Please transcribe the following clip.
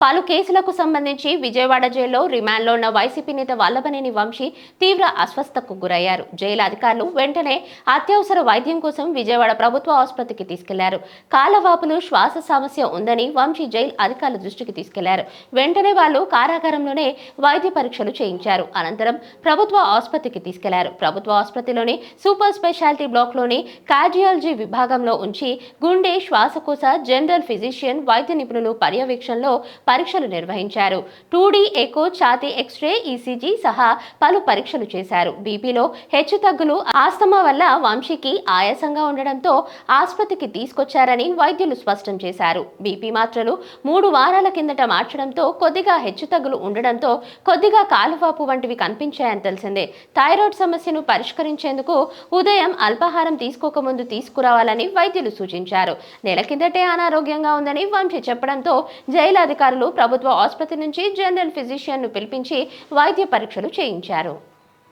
పలు కేసులకు సంబంధించి విజయవాడ జైల్లో రిమాండ్లో ఉన్న వైసీపీ నేత వల్లభనేని వంశీ తీవ్ర అస్వస్థతకు గురయ్యారు. జైలు అధికారులు వెంటనే అత్యవసర వైద్యం కోసం విజయవాడ ప్రభుత్వ ఆసుపత్రికి తీసుకెళ్లారు. కాలవాపులు, శ్వాస సమస్య ఉందని వంశీ జైలు అధికారుల దృష్టికి తీసుకెళ్లారు. వెంటనే వాళ్లు కారాగారంలోనే వైద్య పరీక్షలు చేయించారు. అనంతరం ప్రభుత్వ ఆసుపత్రికి తీసుకెళ్లారు. ప్రభుత్వ ఆసుపత్రిలోని సూపర్ స్పెషాలిటీ బ్లాక్లోని కార్డియాలజీ విభాగంలో ఉంచి గుండె, శ్వాసకోశ, జనరల్ ఫిజిషియన్ వైద్య నిపుణులు పర్యవేక్షణలో పరీక్షలు నిర్వహించారు. 2D ఎకో, ఛాతీ ఎక్స్రే, ఈసీజీ సహా పలు పరీక్షలు చేశారు. బీపీలో హెచ్చుతగ్గులు, ఆస్తమా వల్ల వంశీకి ఆయాసంగా ఉండడంతో ఆసుపత్రికి తీసుకొచ్చారని వైద్యులు స్పష్టం చేశారు. బీపీ మాత్రలు 3 వారాల కిందట మార్చడంతో కొద్దిగా హెచ్చుతగ్గులు ఉండడంతో కొద్దిగా కాలువాపు వంటివి కనిపించాయని తెలిసిందే. థైరాయిడ్ సమస్యను పరిష్కరించేందుకు ఉదయం అల్పాహారం తీసుకోకముందు తీసుకురావాలని వైద్యులు సూచించారు. నెల కిందటే అనారోగ్యంగా ఉందని వంశీ చెప్పడంతో జైలు అధికారులు ప్రభుత్వ ఆసుపత్రి నుంచి జనరల్ ఫిజిషియన్ను పిలిపించి వైద్య పరీక్షలు చేయించారు.